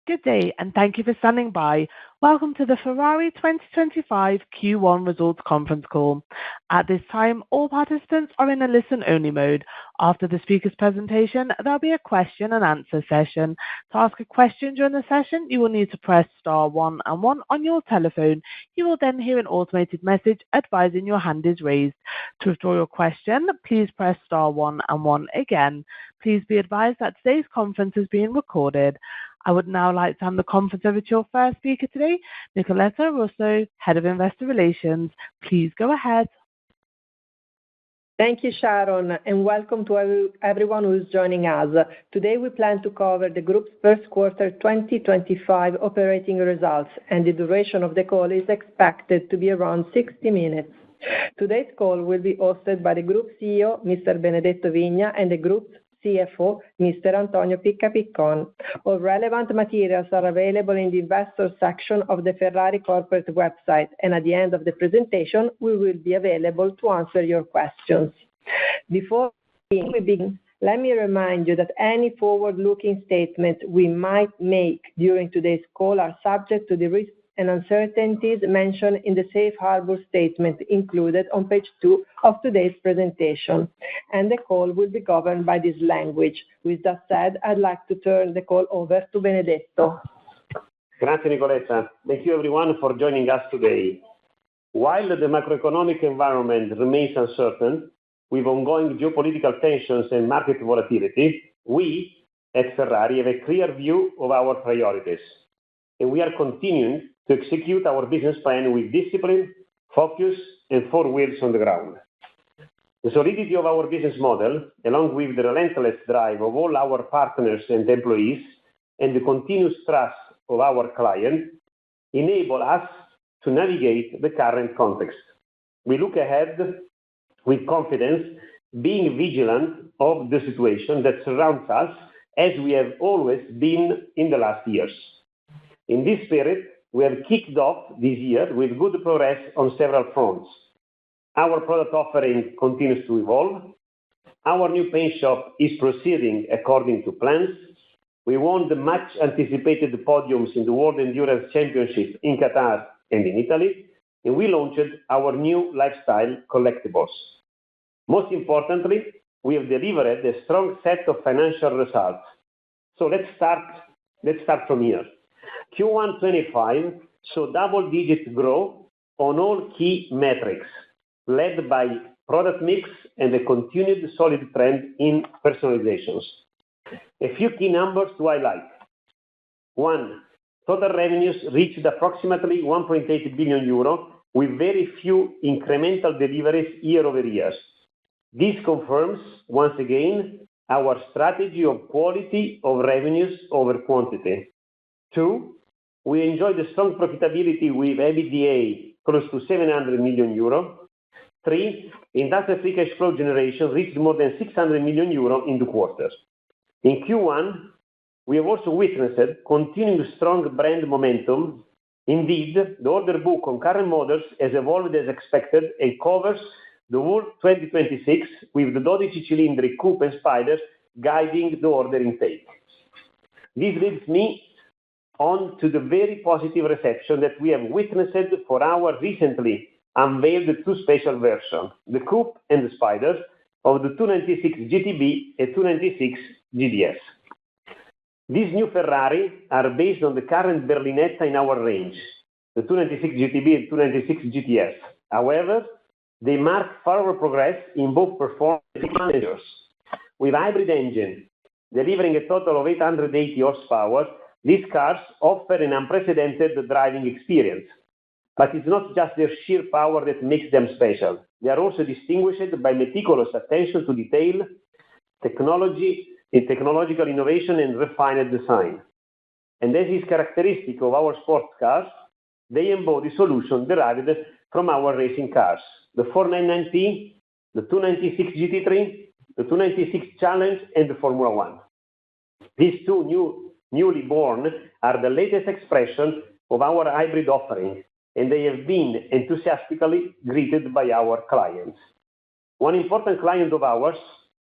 Good day, and thank you for standing by. Welcome to the Ferrari 2025 Q1 Results Conference Call. At this time, all participants are in a listen-only mode. After the speaker's presentation, there'll be a question-and-answer session. To ask a question during the session, you will need to press star one and one on your telephone. You will then hear an automated message advising your hand is raised. To withdraw your question, please press star one and one again. Please be advised that today's conference is being recorded. I would now like to hand the conference over to your first speaker today, Nicoletta Russo, Head of Investor Relations. Please go ahead. Thank you, Sharon, and welcome to everyone who is joining us. Today, we plan to cover the group's first quarter 2025 operating results, and the duration of the call is expected to be around 60 minutes. Today's call will be hosted by the Group CEO, Mr. Benedetto Vigna, and the Group CFO, Mr. Antonio Picca Piccon. All relevant materials are available in the investor section of the Ferrari corporate website, and at the end of the presentation, we will be available to answer your questions. Before we begin, let me remind you that any forward-looking statements we might make during today's call are subject to the risks and uncertainties mentioned in the safe harbor statement included on page 2 of today's presentation, and the call will be governed by this language. With that said, I'd like to turn the call over to Benedetto. Grazie, Nicoletta. Thank you, everyone, for joining us today. While the macroeconomic environment remains uncertain, with ongoing geopolitical tensions and market volatility, we at Ferrari have a clear view of our priorities, and we are continuing to execute our business plan with discipline, focus, and 4 wheels on the ground. The solidity of our business model, along with the relentless drive of all our partners and employees, and the continuous trust of our clients, enable us to navigate the current context. We look ahead with confidence, being vigilant of the situation that surrounds us, as we have always been in the last years. In this spirit, we have kicked off this year with good progress on several fronts. Our product offering continues to evolve. Our new paint shop is proceeding according to plans. We won the much-anticipated podiums in the World Endurance Championship in Qatar and in Italy, and we launched our new lifestyle collectibles. Most importantly, we have delivered a strong set of financial results. So let's start from here. Q1 25 saw double-digit growth on all key metrics, led by product mix and a continued solid trend in personalizations. A few key numbers to highlight. 1. Total revenues reached approximately 1.8 billion euro, with very few incremental deliveries year-over-year. This confirms, once again, our strategy of quality of revenues over quantity. 2. We enjoyed a strong profitability with EBITDA close to 700 million euro. 3. Industrial free cash flow generation reached more than 600 million euro in the quarter. In Q1, we have also witnessed continuing strong brand momentum. Indeed, the order book on current models has evolved as expected and covers the whole 2026, with the 12-cylinder Coupe and Spider guiding the order intake. This leads me on to the very positive reception that we have witnessed for our recently unveiled 2 special versions, the Coupe and the Spider, of the 296 GTB and 296 GTS. These new Ferrari are based on the current Berlinetta in our range, the 296 GTB and 296 GTS. However, they mark further progress in both performance and features. With hybrid engine delivering a total of 880 horsepower, these cars offer an unprecedented driving experience. But it's not just their sheer power that makes them special. They are also distinguished by meticulous attention to detail, technological innovation, and refined design. And as is characteristic of our sports cars, they embody solutions derived from our racing cars, the 499T, the 296 GT3, the 296 Challenge, and the Formula One. These 2 newly born are the latest expression of our hybrid offering, and they have been enthusiastically greeted by our clients. One important client of ours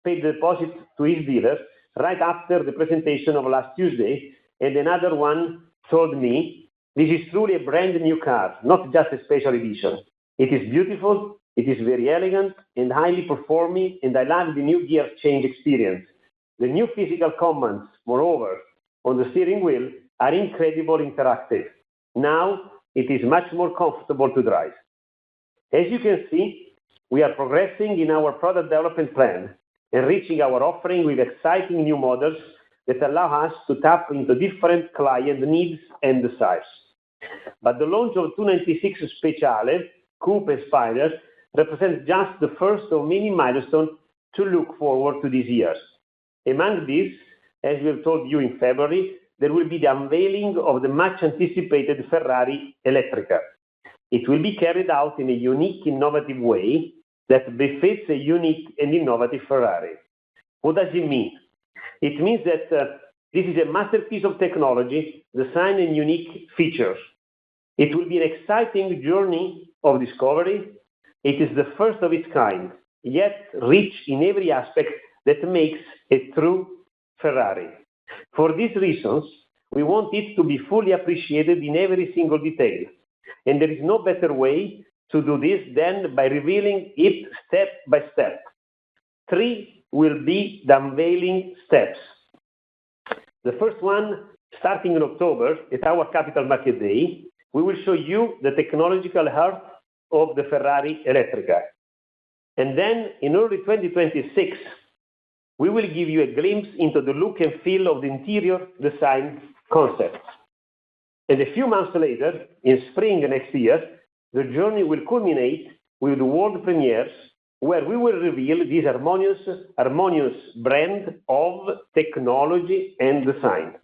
paid the deposit to his dealer right after the presentation of last Tuesday, and another one told me, "This is truly a brand new car, not just a special edition. It is beautiful, it is very elegant and highly performing, and I love the new gear change experience. The new physical commands, moreover, on the steering wheel are incredible interactive. Now it is much more comfortable to drive." As you can see, we are progressing in our product development plan, enriching our offering with exciting new models that allow us to tap into different client needs and desires. But the launch of 296 Speciale, Coupe and Spider represents just the first of many milestones to look forward to these years. Among these, as we have told you in February, there will be the unveiling of the much-anticipated Ferrari Elettrica. It will be carried out in a unique, innovative way that befits a unique and innovative Ferrari. What does it mean? It means that this is a masterpiece of technology, design, and unique features. It will be an exciting journey of discovery. It is the first of its kind, yet rich in every aspect that makes a true Ferrari. For these reasons, we want it to be fully appreciated in every single detail. And there is no better way to do this than by revealing it step by step. 3 will be the unveiling steps. The first one, starting in October at our Capital Market Day, we will show you the technological heart of the Ferrari Elettrica. And then in early 2026, we will give you a glimpse into the look and feel of the interior design concept. And a few months later, in spring next year, the journey will culminate with the world premieres, where we will reveal this harmonious brand of technology and design.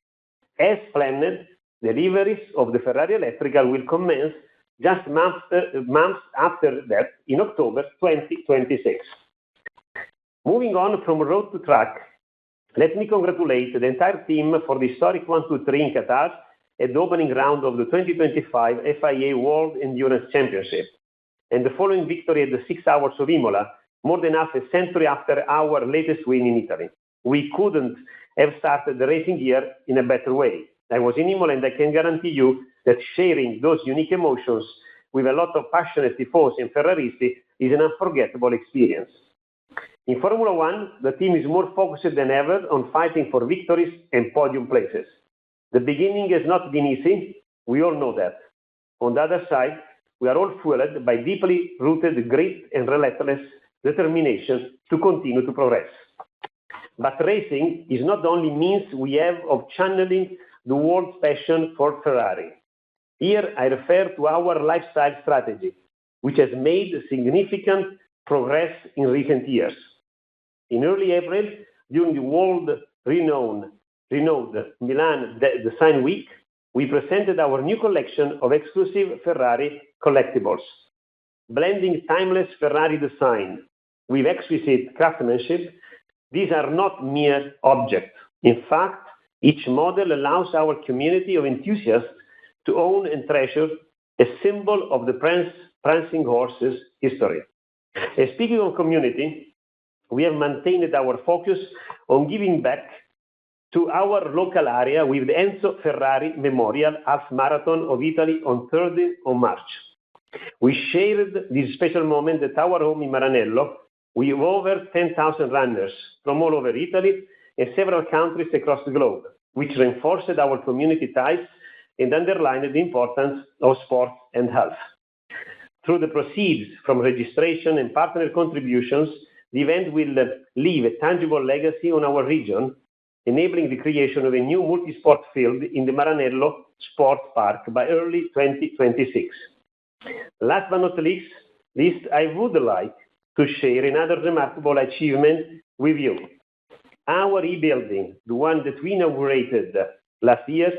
As planned, deliveries of the Ferrari Elettrica will commence just months after that, in October 2026. Moving on from road to track, let me congratulate the entire team for the historic 1-2-3 in Qatar at the opening round of the 2025 FIA World Endurance Championship, and the following victory at the 6 Hours of Imola, more than half a century after our latest win in Italy. We couldn't have started the racing year in a better way. I was in Imola, and I can guarantee you that sharing those unique emotions with a lot of passionate tifosi and Ferraristi is an unforgettable experience. In Formula One, the team is more focused than ever on fighting for victories and podium places. The beginning has not been easy, we all know that. On the other side, we are all fueled by deeply rooted grit and relentless determination to continue to progress. But racing is not the only means we have of channeling the world's passion for Ferrari. Here I refer to our lifestyle strategy, which has made significant progress in recent years. In early April, during the world-renowned Milan Design Week, we presented our new collection of exclusive Ferrari collectibles. Blending timeless Ferrari design with exquisite craftsmanship, these are not mere objects. In fact, each model allows our community of enthusiasts to own and treasure a symbol of the prancing horse's history. And speaking of community, we have maintained our focus on giving back to our local area with the Enzo Ferrari Memorial Half Marathon of Italy on 3rd of March. We shared this special moment at our home in Maranello with over 10,000 runners from all over Italy and several countries across the globe, which reinforced our community ties and underlined the importance of sport and health. Through the proceeds from registration and partner contributions, the event will leave a tangible legacy on our region, enabling the creation of a new multi-sport field in the Maranello Sport Park by early 2026. Last but not least, I would like to share another remarkable achievement with you. Our e-building, the one that we inaugurated last year,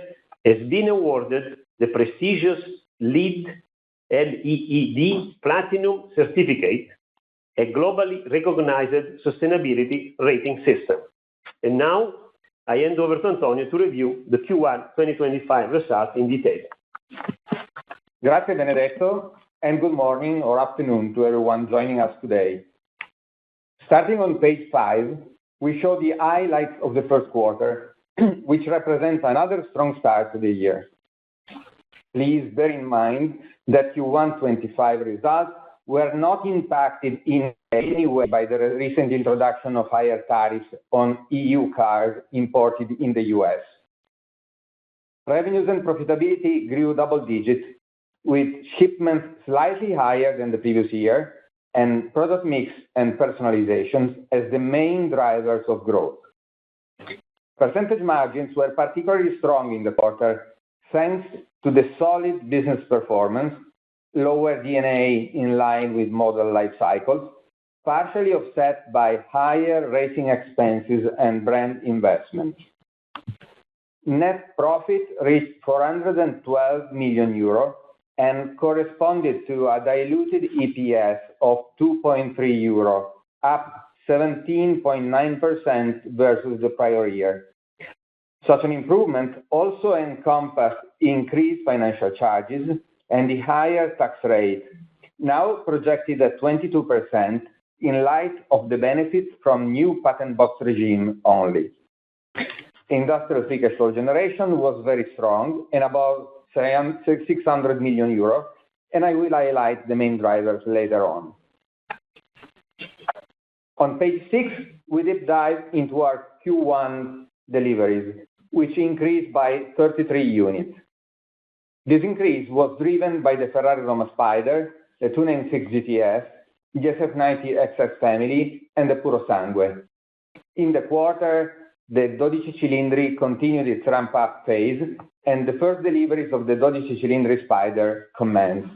has been awarded the prestigious LEED Platinum Certificate, a globally recognized sustainability rating system. And now, I hand over to Antonio to review the Q1 2025 results in detail. Grazie Benedetto, and good morning or afternoon to everyone joining us today. Starting on page 5, we show the highlights of the first quarter, which represents another strong start to the year. Please bear in mind that Q1 25 results were not impacted in any way by the recent introduction of higher tariffs on EU cars imported in the US. Revenues and profitability grew double digits, with shipments slightly higher than the previous year, and product mix and personalizations as the main drivers of growth. Percentage margins were particularly strong in the quarter, thanks to the solid business performance, lower D&A in line with model life cycles, partially offset by higher racing expenses and brand investments. Net profit reached 412 million euro and corresponded to a diluted EPS of 2.3 euro, up 17.9% versus the prior year. Such an improvement also encompassed increased financial charges and the higher tax rate, now projected at 22% in light of the benefits from new patent box regime only. Industrial free cash flow generation was very strong and above 600 million euro, and I will highlight the main drivers later on. On page 6, we deep dive into our Q1 deliveries, which increased by 33 units. This increase was driven by the Ferrari Roma Spider, the 296 GTS, the SF90 XX family, and the Puro Sangue. In the quarter, the 12 Cilindri continued its ramp-up phase, and the first deliveries of the 12 Cilindri Spider commenced.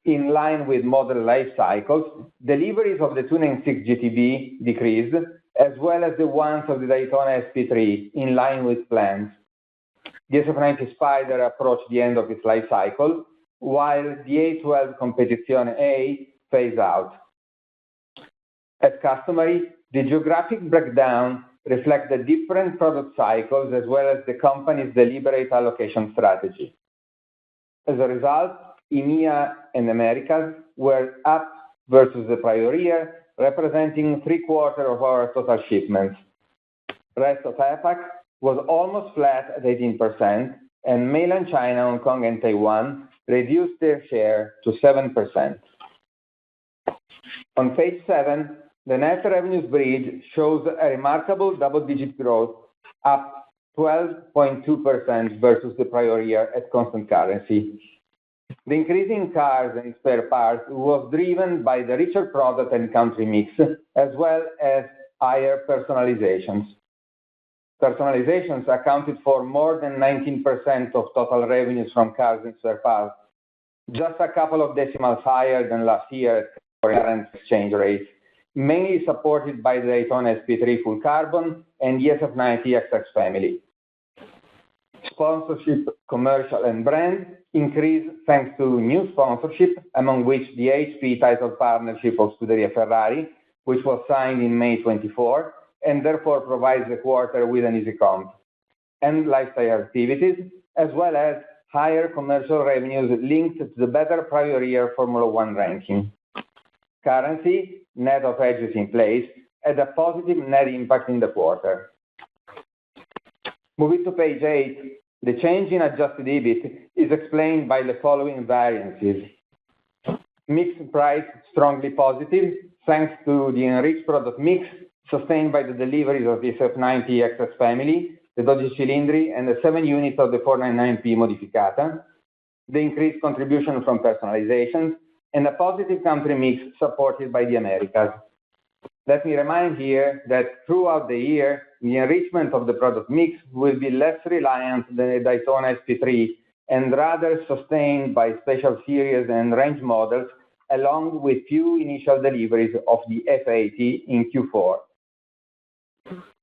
In line with model life cycles, deliveries of the 296 GTB decreased, as well as the ones of the Daytona SP3, in line with plans. The SF90 Spider approached the end of its life cycle, while the A12 Competizione A phased out. As customary, the geographic breakdown reflects the different product cycles as well as the company's deliberate allocation strategy. As a result, EMEA and Americas were up versus the prior year, representing 3/4 of our total shipments. Rest of APAC was almost flat at 18%, and mainland China, Hong Kong, and Taiwan reduced their share to 7%. On page 7, the net revenues bridge shows a remarkable double-digit growth, up 12.2% versus the prior year at constant currency. The increase in cars and spare parts was driven by the richer product and country mix, as well as higher personalizations. Personalizations accounted for more than 19% of total revenues from cars and spare parts, just a couple of decimals higher than last year at current exchange rates, mainly supported by the Daytona SP3 Full Carbon and the SF90 XX family. Sponsorship, commercial, and brand increased thanks to new sponsorship, among which the HP title partnership of Scuderia Ferrari, which was signed in May 24, and therefore provides the quarter with an easy comp, and lifestyle activities, as well as higher commercial revenues linked to the better prior year Formula One ranking. Currency, net of hedges in place, had a positive net impact in the quarter. Moving to page 8, the change in adjusted EBIT is explained by the following variances. Mixed price strongly positive, thanks to the enriched product mix sustained by the deliveries of the SF90 XX family, the 12 Cilindri, and the 7 units of the 499P Modificata, the increased contribution from personalizations, and a positive country mix supported by the Americas. Let me remind here that throughout the year, the enrichment of the product mix will be less reliant than the Daytona SP3 and rather sustained by special series and range models, along with few initial deliveries of the F80 in Q4.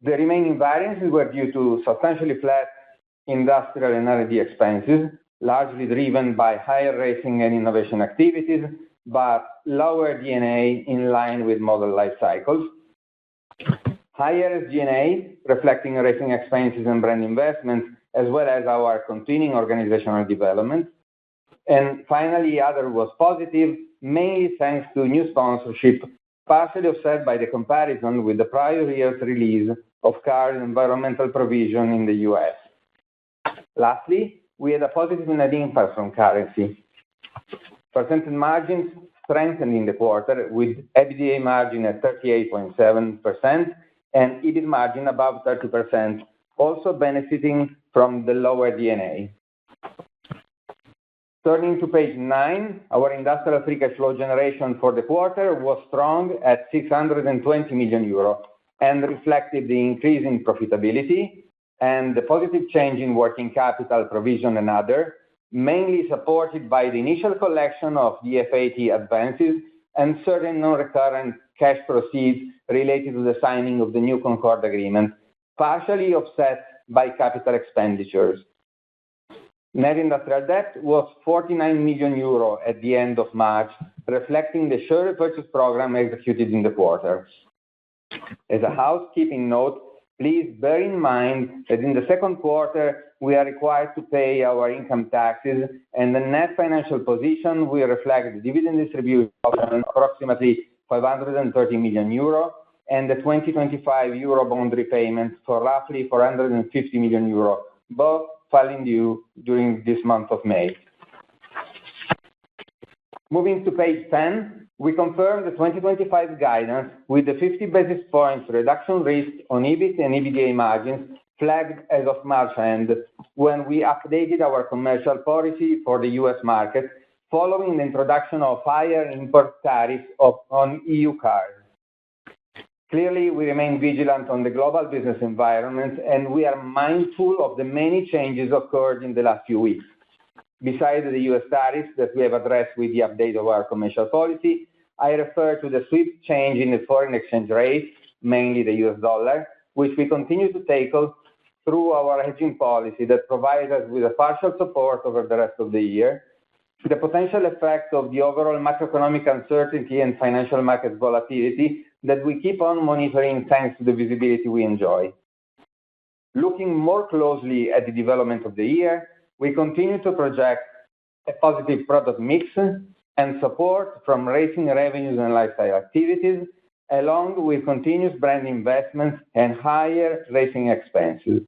The remaining variances were due to substantially flat industrial and R&D expenses, largely driven by higher racing and innovation activities, but lower D&A in line with model life cycles. Higher SG&A, reflecting racing expenses and brand investments, as well as our continuing organizational development. And finally, other was positive, mainly thanks to new sponsorship, partially offset by the comparison with the prior year's release of car and environmental provision in the US. Lastly, we had a positive net impact from currency. Percentage margins strengthened in the quarter with EBITDA margin at 38.7% and EBIT margin above 30%, also benefiting from the lower D&A. Turning to page 9, our industrial free cash flow generation for the quarter was strong at 620 million euro and reflected the increase in profitability and the positive change in working capital provision and other, mainly supported by the initial collection of the FAT advances and certain non-recurrent cash proceeds related to the signing of the new Concord agreement, partially offset by capital expenditures. Net industrial debt was 49 million euro at the end of March, reflecting the share repurchase program executed in the quarter. As a housekeeping note, please bear in mind that in the second quarter, we are required to pay our income taxes, and the net financial position will reflect the dividend distribution of approximately 530 million euro and the 2025 euro bond repayment for roughly 450 million euro, both falling due during this month of May. Moving to page 10, we confirm the 2025 guidance with the 50 basis points reduction risk on EBIT and EBITDA margins flagged as of March end when we updated our commercial policy for the US market following the introduction of higher import tariffs on EU cars. Clearly, we remain vigilant on the global business environment, and we are mindful of the many changes occurred in the last few weeks. Besides the US tariffs that we have addressed with the update of our commercial policy, I refer to the swift change in the foreign exchange rate, mainly the US dollar, which we continue to tackle through our hedging policy that provides us with a partial support over the rest of the year, the potential effect of the overall macroeconomic uncertainty and financial market volatility that we keep on monitoring thanks to the visibility we enjoy. Looking more closely at the development of the year, we continue to project a positive product mix and support from racing revenues and lifestyle activities, along with continuous brand investments and higher racing expenses.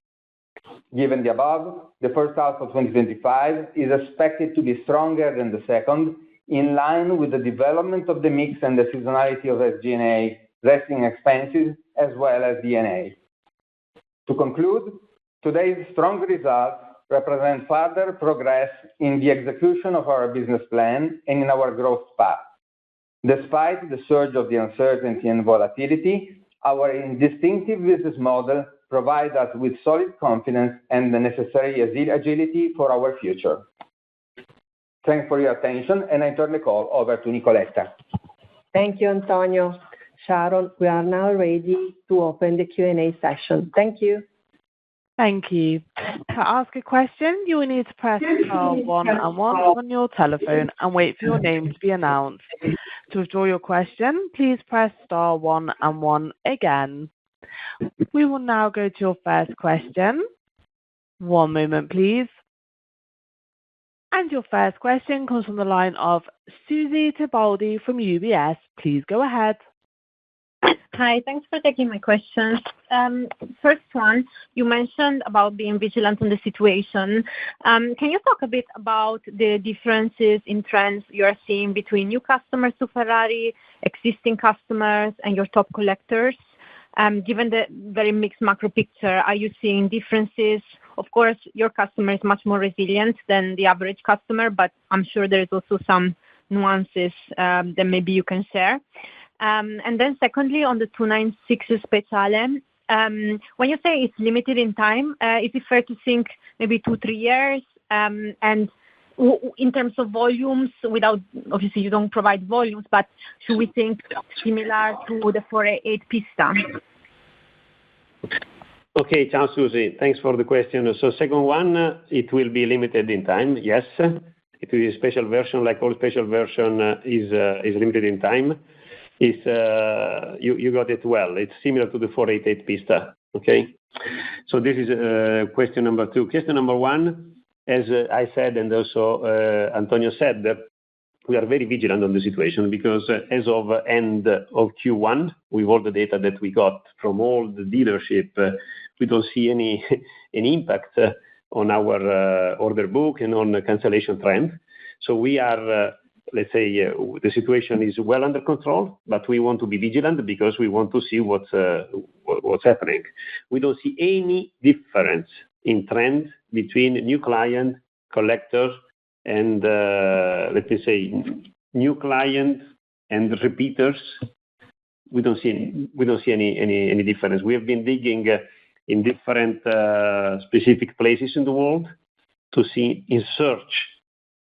Given the above, the first half of 2025 is expected to be stronger than the second, in line with the development of the mix and the seasonality of SG&A, racing expenses, as well as D&A. To conclude, today's strong results represent further progress in the execution of our business plan and in our growth path. Despite the surge of the uncertainty and volatility, our distinctive business model provides us with solid confidence and the necessary agility for our future. Thanks for your attention, and I turn the call over to Nicoletta. Thank you, Antonio. Sharon, we are now ready to open the Q&A session. Thank you. Thank you. To ask a question, you will need to press star 1 and 1 on your telephone and wait for your name to be announced. To withdraw your question, please press star 1 and 1 again. We will now go to your first question. One moment, please. And your first question comes from the line of Susy Tibaldi from UBS. Please go ahead. Hi, thanks for taking my questions. First one, you mentioned about being vigilant on the situation. Can you talk a bit about the differences in trends you are seeing between new customers to Ferrari, existing customers, and your top collectors? Given the very mixed macro picture, are you seeing differences? Of course, your customer is much more resilient than the average customer, but I'm sure there is also some nuances that maybe you can share. And then secondly, on the 296 Speciale, when you say it's limited in time, is it fair to think maybe 2-3 years? And in terms of volumes, without obviously you don't provide volumes, but should we think similar to the 488 Pista? Okay, ciao Susie. Thanks for the question. So second one, it will be limited in time. Yes, it will be a special version, like all special version is limited in time. You got it well. It's similar to the 488 Pista. Okay, so this is question number 2. Question number 1, as I said, and also Antonio said, we are very vigilant on the situation because as of end of Q1, with all the data that we got from all the dealership, we don't see any impact on our order book and on the cancellation trend. So we are, let's say, the situation is well under control, but we want to be vigilant because we want to see what's happening. We don't see any difference in trend between new client, collectors, and let me say, new clients and repeaters. We don't see any difference. We have been digging in different specific places in the world to see in search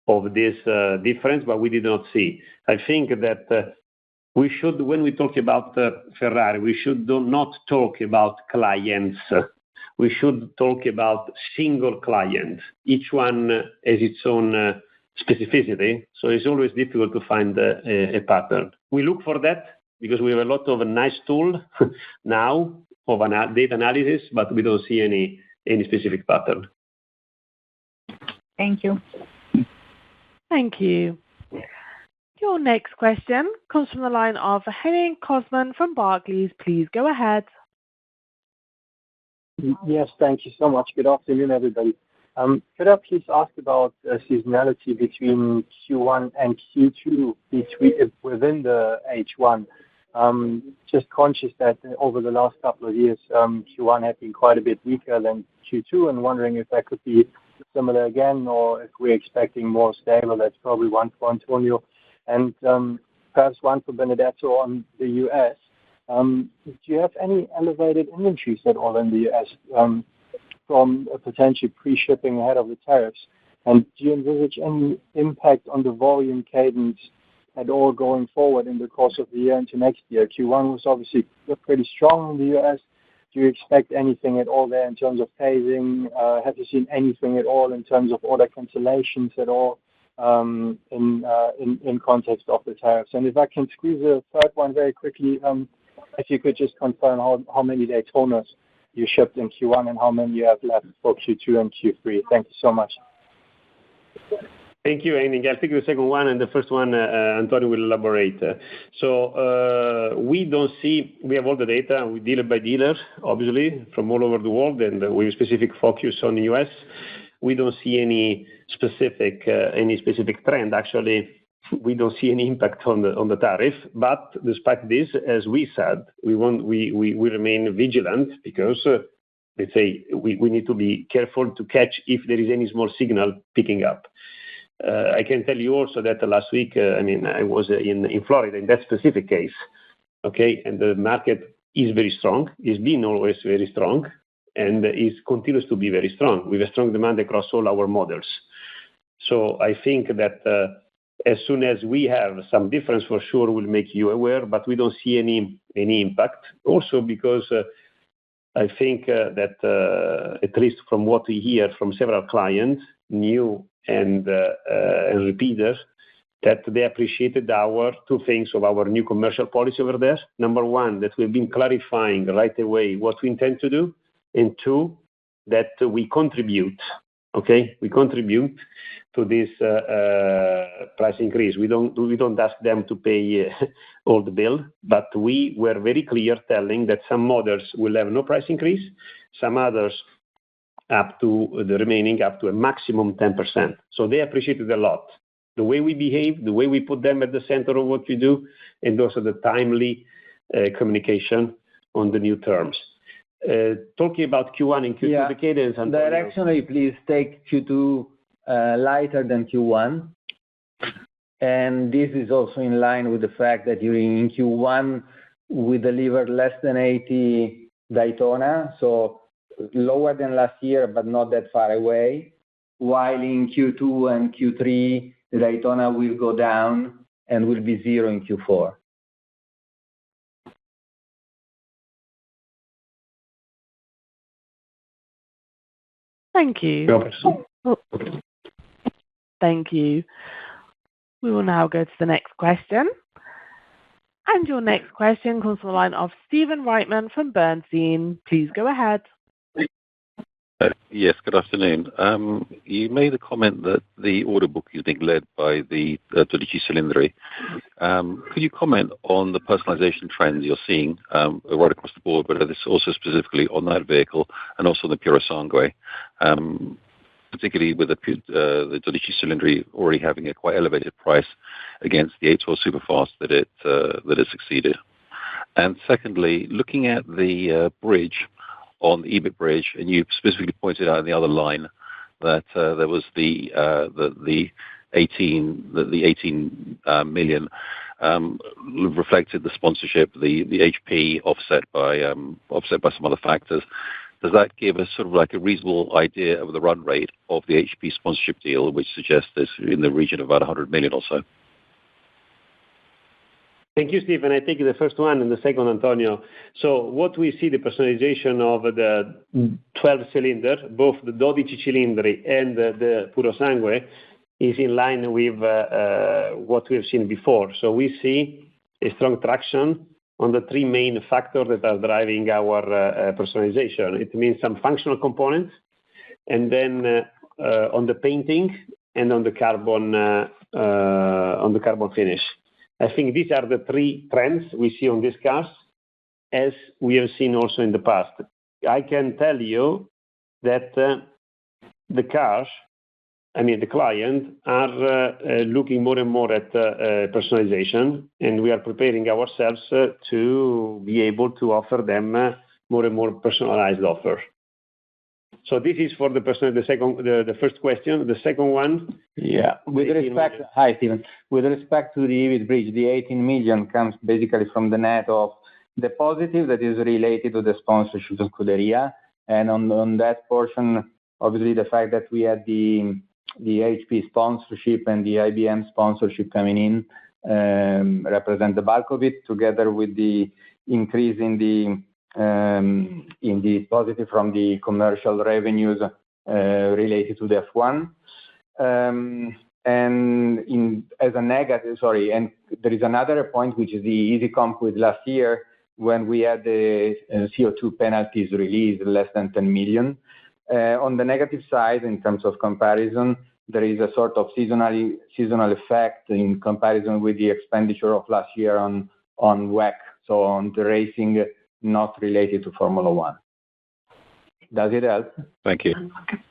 of this difference, but we did not see. I think that we should, when we talk about Ferrari, we should not talk about clients. We should talk about single clients. Each one has its own specificity, so it's always difficult to find a pattern. We look for that because we have a lot of nice tool now of data analysis, but we don't see any specific pattern. Thank you. Thank you. Your next question comes from the line of Henning Cosman from Barclays. Please go ahead. Yes, thank you so much. Good afternoon, everybody. Could I please ask about seasonality between Q1 and Q2 within the H1? Just conscious that over the last couple of years, Q1 had been quite a bit weaker than Q2, and wondering if that could be similar again, or if we're expecting more stable. That's probably one for Antonio. And perhaps one for Benedetto on the US. Do you have any elevated inventories at all in the US from a potential pre-shipping ahead of the tariffs? And do you envisage any impact on the volume cadence at all going forward in the course of the year into next year? Q1 was obviously pretty strong in the US. Do you expect anything at all there in terms of phasing? Have you seen anything at all in terms of order cancellations at all in context of the tariffs? And if I can squeeze a third one very quickly, if you could just confirm how many Daytonas you shipped in Q1 and how many you have left for Q2 and Q3. Thank you so much. Thank you, Henning. I'll take the second one, and the first one, Antonio will elaborate. So we don't see, we have all the data, we dealer by dealer, obviously, from all over the world, and we have specific focus on the US. We don't see any specific trend. Actually, we don't see any impact on the tariff. But despite this, as we said, we remain vigilant because, let's say, we need to be careful to catch if there is any small signal picking up. I can tell you also that last week, I was in Florida in that specific case, okay, and the market is very strong. It's been always very strong, and it continues to be very strong with a strong demand across all our models. So I think that as soon as we have some difference, for sure, we'll make you aware, but we don't see any impact. Also because I think that at least from what we hear from several clients, new and repeaters, that they appreciated our two things of our new commercial policy over there. Number one, that we've been clarifying right away what we intend to do, and two, that we contribute. Okay, we contribute to this price increase. We don't ask them to pay all the bill, but we were very clear telling that some models will have no price increase, some others up to the remaining up to a maximum 10%. So they appreciated a lot the way we behave, the way we put them at the center of what we do, and also the timely communication on the new terms. Talking about Q1 and Q2, the cadence. Directionally, please take Q2 lighter than Q1. And this is also in line with the fact that in Q1, we delivered less than 80 Daytona, so lower than last year, but not that far away. While in Q2 and Q3, the Daytona will go down and will be 0 in Q4. Thank you. Thank you. We will now go to the next question. And your next question comes from the line of Stephen Reitman from Bernstein. Please go ahead. Yes, good afternoon. You made a comment that the order book is being led by the 12 Cilindri. Could you comment on the personalization trends you're seeing right across the board, but this also specifically on that vehicle and also the Puro Sangue, particularly with the 12 Cilindri already having a quite elevated price against the 812 Superfast that it succeeded? And secondly, looking at the bridge, on the EBIT bridge, and you specifically pointed out in the other line that there was the 18 million reflected the sponsorship, the HP offset by some other factors. Does that give us sort of like a reasonable idea of the run rate of the HP sponsorship deal, which suggests it's in the region of about 100 million or so? Thank you, Stephen. I take the first one and the second, Antonio. So what we see, the personalization of the 12-cylinder, both the 12 Cilindri and the Puro Sangue, is in line with what we have seen before. So we see a strong traction on the three main factors that are driving our personalization. It means some functional components, and then on the painting and on the carbon finish. I think these are the three trends we see on these cars, as we have seen also in the past. I can tell you that the cars, the client, are looking more and more at personalization, and we are preparing ourselves to be able to offer them more and more personalized offer. So this is for the first question. The second one? Yeah. Hi, Stephen. With respect to the EBIT bridge, the 18 million comes basically from the net of the positive that is related to the sponsorship of Scuderia. And on that portion, obviously the fact that we had the HP sponsorship and the IBM sponsorship coming in represent the bulk of it, together with the increase in the positive from the commercial revenues related to the F1. And as a negative, and there is another point, which is the easy comp with last year when we had the CO2 penalties released, less than 10 million. On the negative side, in terms of comparison, there is a sort of seasonal effect in comparison with the expenditure of last year on WEC, so on the racing not related to Formula One. Does it help? Thank you.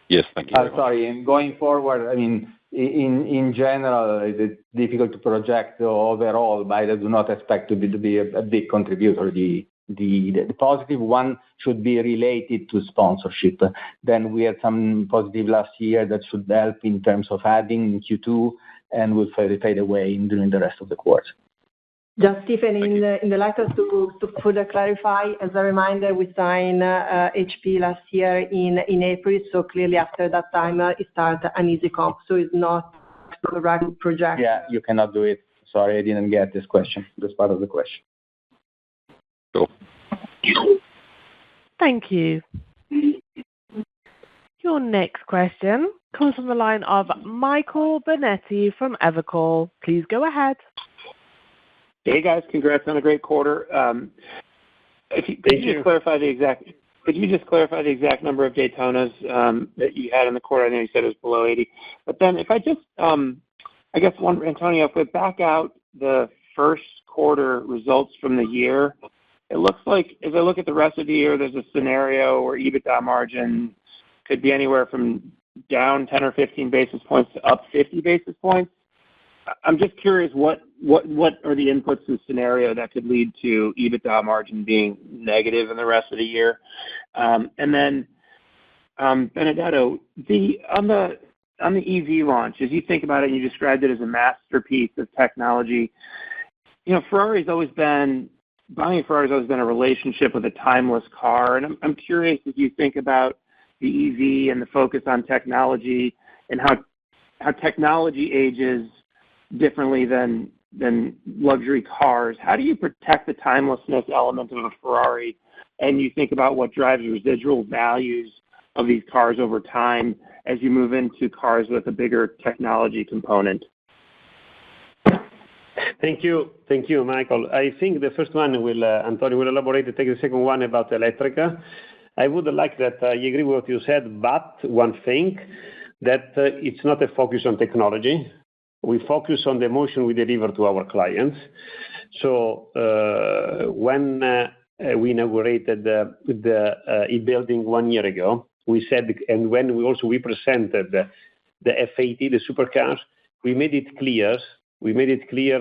Yes, thank you. Sorry, and going forward, in general, it's difficult to project overall, but I do not expect to be a big contributor. The positive one should be related to sponsorship. Then we had some positive last year that should help in terms of adding in Q2, and will fade away during the rest of the quarter. Just, Stephen, in the letter to further clarify, as a reminder, we signed HP last year in April, so clearly after that time it started an easy comp, so it's not correct project. Yeah, you cannot do it. Sorry, I didn't get this part of the question. Cool. Thank you. Your next question comes from the line of Michael Benetti from Evercore. Please go ahead. Hey guys, congrats on a great quarter. Could you just clarify the exact number of Daytonas that you had in the quarter? I know you said it was below 80. But then if I just, Antonio, if we back out the first quarter results from the year, it looks like, as I look at the rest of the year, there's a scenario where EBITDA margin could be anywhere from down 10 or 15 basis points to up 50 basis points. I'm just curious, what are the inputs to the scenario that could lead to EBITDA margin being negative in the rest of the year? And then, Benedetto, on the EV launch, as you think about it, you described it as a masterpiece of technology. Buying a Ferrari has always been a relationship with a timeless car, and I'm curious, as you think about the EV and the focus on technology and how technology ages differently than luxury cars, how do you protect the timelessness element of a Ferrari, and you think about what drives residual values of these cars over time as you move into cars with a bigger technology component? Thank you, Michael. I think the first one Antonio will elaborate. Take the second one about Elettrica. I would like that I agree with what you said, but one thing, that it's not a focus on technology. We focus on the emotion we deliver to our clients. So when we inaugurated the e-building 1 year ago, we said, and when we presented the F80, the supercars, we made it clear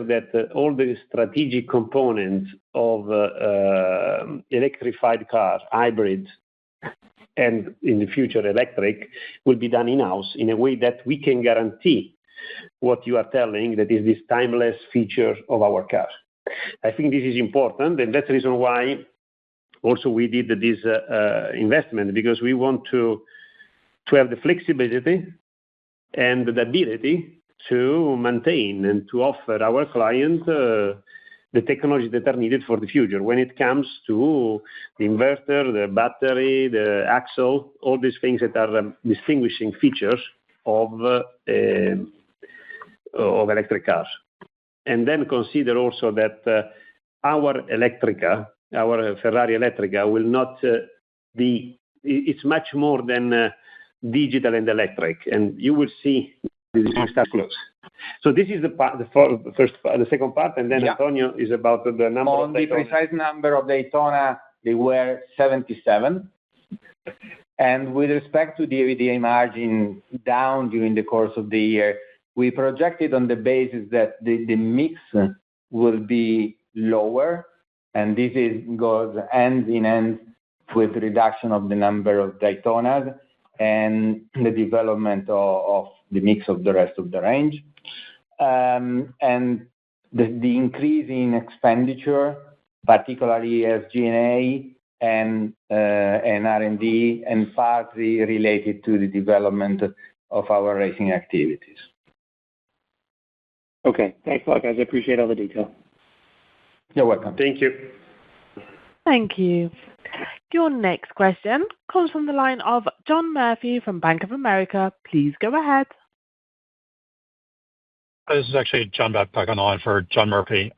that all the strategic components of electrified cars, hybrids, and in the future electric, will be done in-house in a way that we can guarantee what you are telling, that is this timeless feature of our cars. I think this is important, and that's the reason why also we did this investment, because we want to have the flexibility and the ability to maintain and to offer our client the technology that are needed for the future when it comes to the inverter, the battery, the axle, all these things that are distinguishing features of electric cars. And then consider also that our Ferrari Elettrica will not be, it's much more than digital and electric, and you will see this start close. So this is the second part, and then Antonio is about the number on of the Daytona. precise number of Daytona. They were 77, and with respect to the EBITDA margin down during the course of the year, we projected on the basis that the mix will be lower, and this goes hand in hand with the reduction of the number of Daytonas and the development of the mix of the rest of the range. And the increase in expenditure, particularly SG&A and R&D, and partly related to the development of our racing activities. Okay, thanks a lot, guys. I appreciate all the detail. You're welcome. Thank you. Thank you. Your next question comes from the line of John Murphy from Bank of America. Please go ahead. This is actually John back on the line for John Murphy.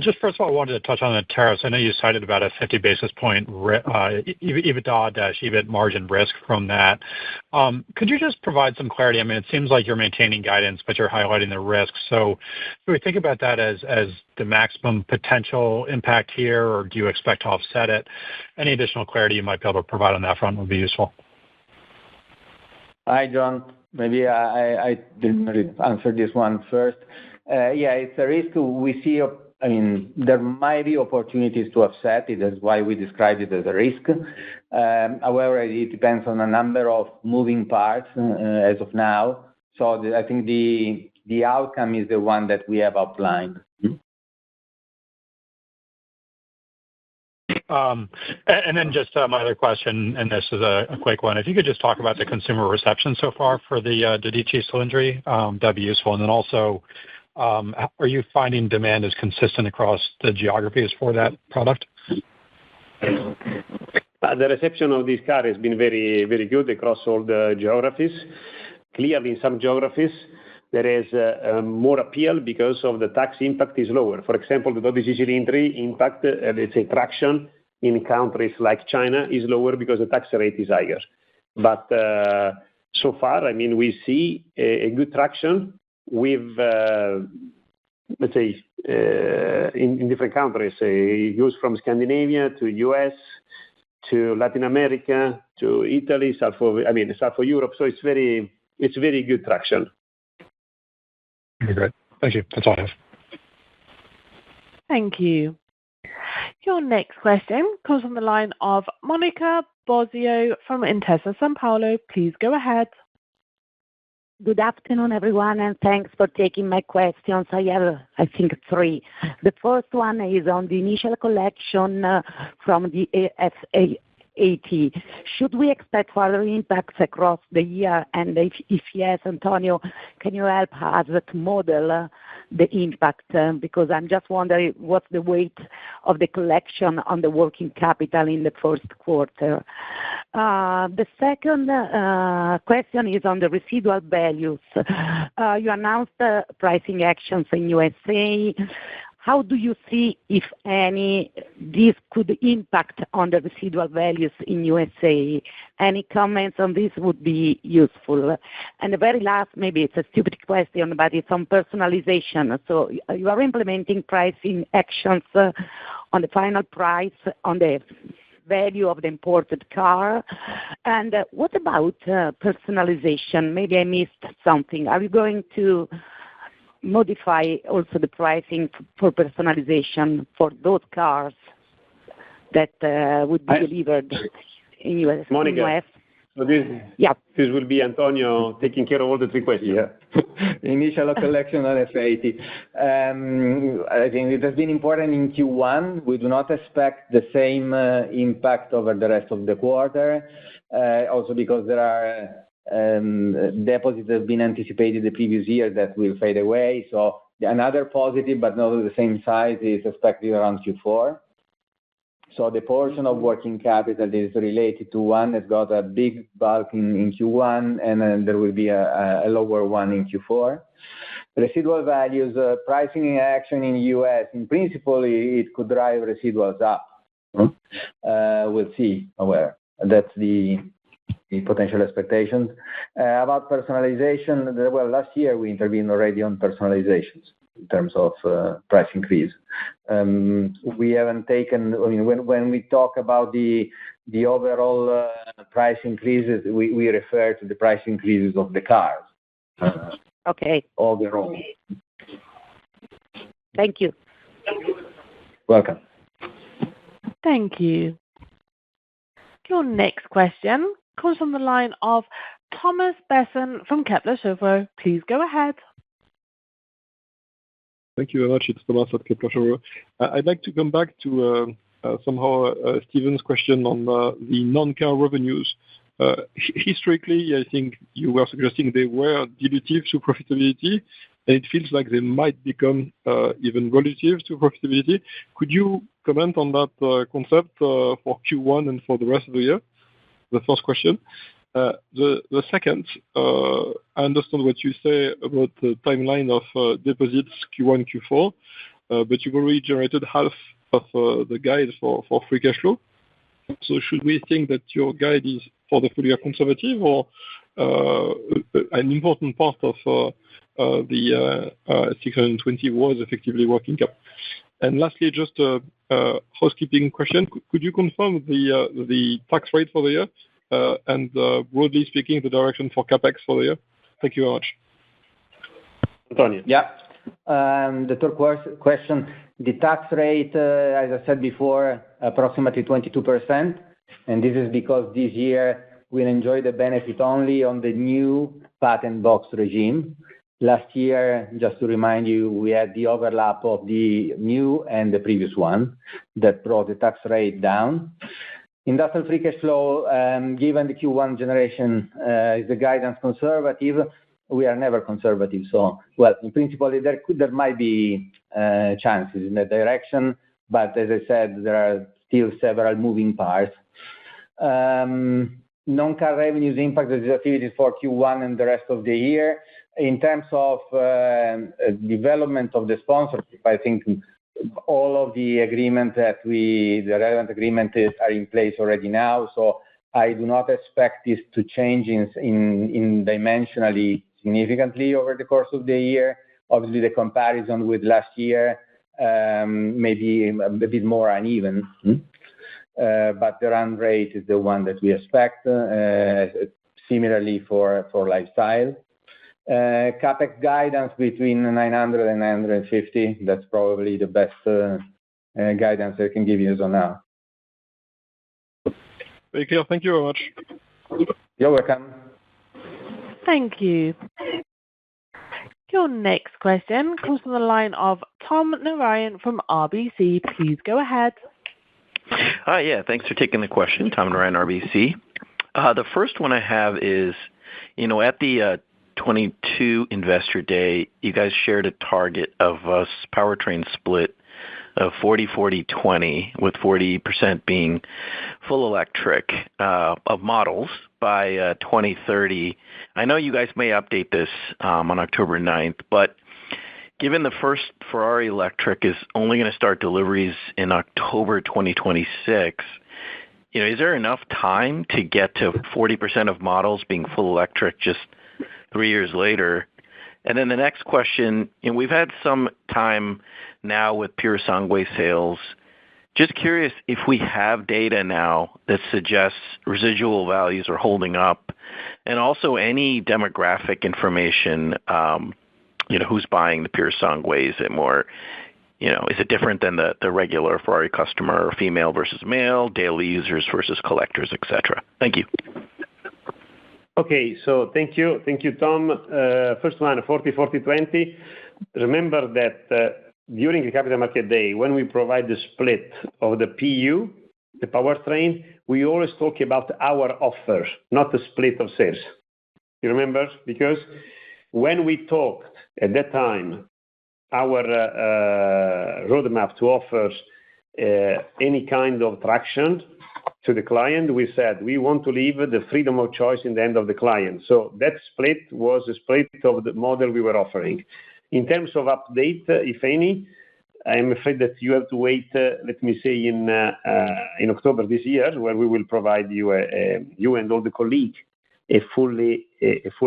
Just first of all, I wanted to touch on the tariffs. I know you cited about a 50 basis point EBITDA-EBIT margin risk from that. Could you just provide some clarity? I mean, it seems like you're maintaining guidance, but you're highlighting the risks. So do we think about that as the maximum potential impact here, or do you expect to offset it? Any additional clarity you might be able to provide on that front would be useful. Hi, John. Maybe I didn't really answer this one first. Yeah, it's a risk we see. I mean, there might be opportunities to offset it. That's why we described it as a risk. However, it depends on a number of moving parts as of now. So I think the outcome is the one that we have outlined. And then just my other question, and this is a quick one. If you could just talk about the consumer reception so far for the Dodici Cilindri, that'd be useful. And then also, are you finding demand is consistent across the geographies for that product? The reception of this car has been very, very good across all the geographies. Clearly, in some geographies, there is more appeal because of the tax impact is lower. For example, the Dodici Cilindri impact, let's say traction in countries like China is lower because the tax rate is higher. But so far, I mean, we see a good traction with, let's say, in different countries. It goes from Scandinavia to US to Latin America to Italy, South of Europe. So it's very good traction. Okay, great. Thank you. That's all I have. Thank you. Your next question comes from the line of Monica Bosio from Intesa Sanpaolo. Please go ahead. Good afternoon, everyone, and thanks for taking my questions. I have, I think, three. The first one is on the initial collection from the F80. Should we expect further impacts across the year? And if yes, Antonio, can you help us to model the impact? Because I'm just wondering what's the weight of the collection on the working capital in the first quarter. The second question is on the residual values. You announced pricing actions in USA. how do you see, if any, this could impact on the residual values in USA? Any comments on this would be useful. And the very last, maybe it's a stupid question, but it's on personalization. So you are implementing pricing actions on the final price, on the value of the imported car. And what about personalization? Maybe I missed something. Are you going to modify also the pricing for personalization for those cars that would be delivered in US? Monica, in US? so this will be Antonio taking care of all the three questions. Yeah. Initial collection on F80. I think it has been important in Q1. We do not expect the same impact over the rest of the quarter, also because there are deposits that have been anticipated the previous year that will fade away. So another positive, but not of the same size, is expected around Q4. So the portion of working capital is related to one has got a big bulk in Q1, and then there will be a lower one in Q4. Residual values, pricing action in the US, in principle, it could drive residuals up. We'll see. However, that's the potential expectations. About personalization, well, last year we intervened already on personalizations in terms of price increase. We haven't taken, I mean, when we talk about the overall price increases, we refer to the price increases of the cars. Okay. Overall. Thank you. Welcome. Thank you. Your next question comes from the line of Thomas Besson from Kepler Cheuvreux. Please go ahead. Thank you very much. It's Thomas at Kepler Cheuvreux. I'd like to come back to Stephen's question on the non-car revenues. Historically, I think you were suggesting they were dilutive to profitability, and it feels like they might become even relative to profitability. Could you comment on that concept for Q1 and for the rest of the year? The first question. The second, I understand what you say about the timeline of deposits Q1, Q4, but you've already generated half of the guide for free cash flow. So should we think that your guide is for the full year conservative, or an important part of the 620 was effectively working cap? And lastly, just a housekeeping question. Could you confirm the tax rate for the year? And broadly speaking, the direction for CapEx for the year? Thank you very much. Antonio. Yeah. The third question, the tax rate, as I said before, approximately 22%. And this is because this year we'll enjoy the benefit only on the new patent box regime. Last year, just to remind you, we had the overlap of the new and the previous one that brought the tax rate down. Industrial free cash flow, given the Q1 generation, is the guidance conservative. We are never conservative. So, well, in principle, there might be chances in that direction, but as I said, there are still several moving parts. Non-car revenues impact the activities for Q1 and the rest of the year. In terms of development of the sponsorship, I think all of the relevant agreements are in place already now. So I do not expect this to change in dimensionally significantly over the course of the year. Obviously, the comparison with last year may be a bit more uneven, but the run rate is the one that we expect, similarly for lifestyle. CapEx guidance between 900 and 950, that's probably the best guidance I can give you as of now. Very clear. Thank you very much. You're welcome. Thank you. Your next question comes from the line of Tom Narayan from RBC. Please go ahead. Hi, yeah, thanks for taking the question. Tom Narayan, RBC. The first one I have is, at the 22 Investor Day, you guys shared a target of a powertrain split of 40-40-20, with 40% being full electric of models by 2030. I know you guys may update this on October 9th, but given the first Ferrari electric is only going to start deliveries in October 2026, is there enough time to get to 40% of models being full electric just 3 years later? And then the next question, we've had some time now with Pure Sangue sales. Just curious if we have data now that suggests residual values are holding up, and also any demographic information, who's buying the Pure Sangue? Is it more, is it different than the regular Ferrari customer, female versus male, daily users versus collectors, etc.? Thank you. Okay, so thank you, Tom. First one, 40-40-20. Remember that during the Capital Market Day, when we provide the split of the PU, the powertrain, we always talk about our offer, not the split of sales. You remember? Because when we talked at that time, our roadmap to offer any kind of traction to the client, we said we want to leave the freedom of choice in the hand of the client. So that split was a split of the model we were offering. In terms of update, if any, I'm afraid that you have to wait, let me say, in October this year, where we will provide you and all the colleagues a full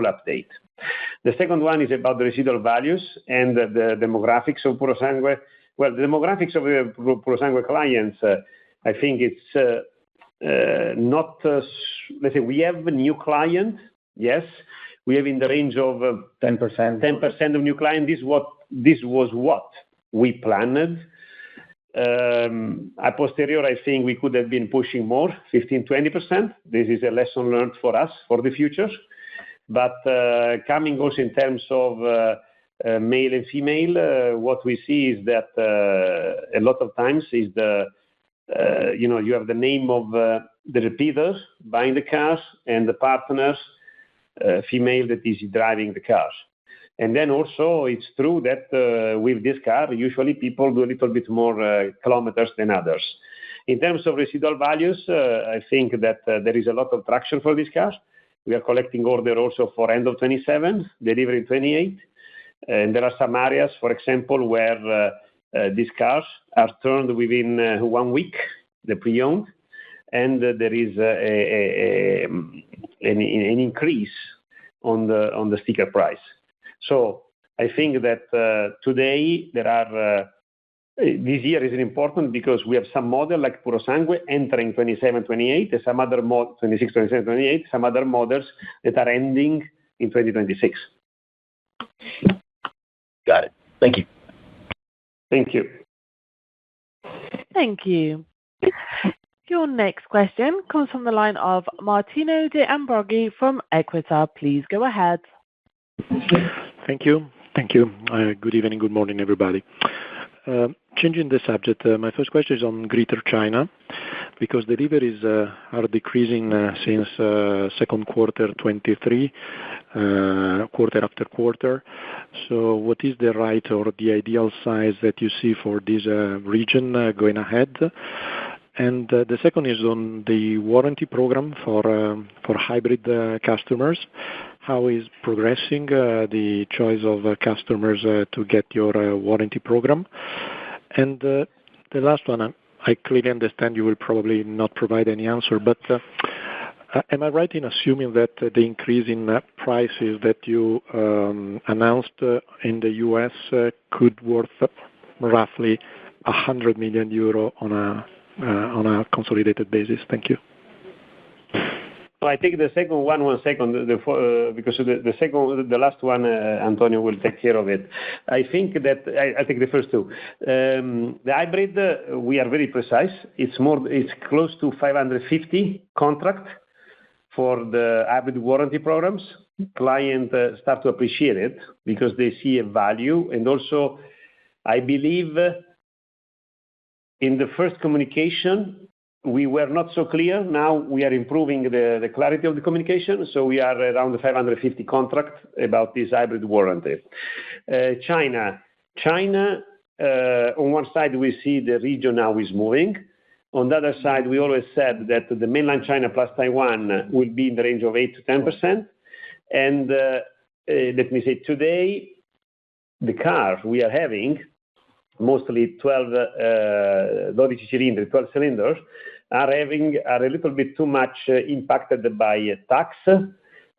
update. The second one is about the residual values and the demographics of Puro Sangue. Well, the demographics of the Puro Sangue clients, I think it's not, let's say, we have a new client, yes. We have in the range of 10% of new clients. This was what we planned. A posteriori, I think we could have been pushing more, 15-20%. This is a lesson learned for us for the future. But coming also in terms of male and female, what we see is that a lot of times is you have the name of the repeaters buying the cars and the partners, female that is driving the cars. And then also it's true that with this car, usually people do a little bit more kilometers than others. In terms of residual values, I think that there is a lot of traction for these cars. We are collecting order also for end of 27, delivery 28. And there are some areas, for example, where these cars are turned within 1 week, the pre-owned, and there is an increase on the sticker price. So I think that today there are this year is important because we have some model like Puro Sangue entering 27, 28, and some other 26, 27, 28, some other models that are ending in 2026. Got it. Thank you. Thank you. Thank you. Your next question comes from the line of Martino De Ambroggi from Equita. Please go ahead. Thank you. Good evening, good morning, everybody. Changing the subject, my first question is on Greater China, because deliveries are decreasing since second quarter 23, quarter after quarter. So what is the right or the ideal size that you see for this region going ahead? And the second is on the warranty program for hybrid customers. How is progressing the choice of customers to get your warranty program? And the last one, I clearly understand you will probably not provide any answer, but am I right in assuming that the increase in prices that you announced in the US could worth roughly 100 million euro on a consolidated basis? Thank you. I take the second one second, because the last one, Antonio will take care of it. I think that I take the first two. The hybrid, we are very precise. It's close to 550 contract for the hybrid warranty programs. Clients start to appreciate it because they see a value, and also I believe in the first communication we were not so clear. Now we are improving the clarity of the communication, so we are around the 550 contract about this hybrid warranty. China, on one side we see the region now is moving. On the other side, we always said that the mainland China plus Taiwan will be in the range of 8 to 10%. And let me say today, the cars we are having, mostly 12 cylinders, are a little bit too much impacted by tax.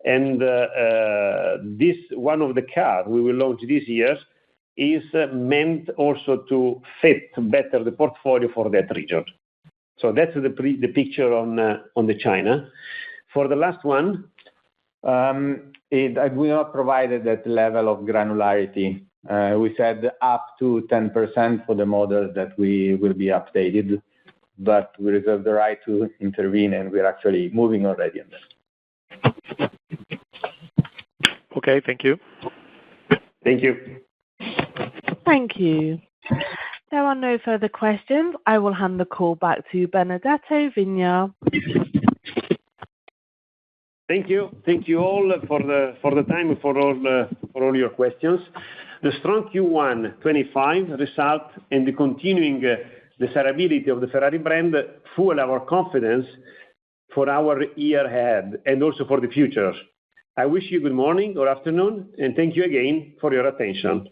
And this one of the cars we will launch this year is meant also to fit better the portfolio for that region. So that's the picture on the China. For the last one, we not provided that level of granularity. We said up to 10% for the models that we will be updated, but we reserve the right to intervene, and we're actually moving already on that. Okay, thank you. Thank you. Thank you. There are no further questions. I will hand the call back to Benedetto Vigna. Thank you. Thank you all for the time, for all your questions. The strong Q1 25 result and the continuing desirability of the Ferrari brand fuel our confidence for our year ahead and also for the future. I wish you good morning or afternoon, and thank you again for your attention.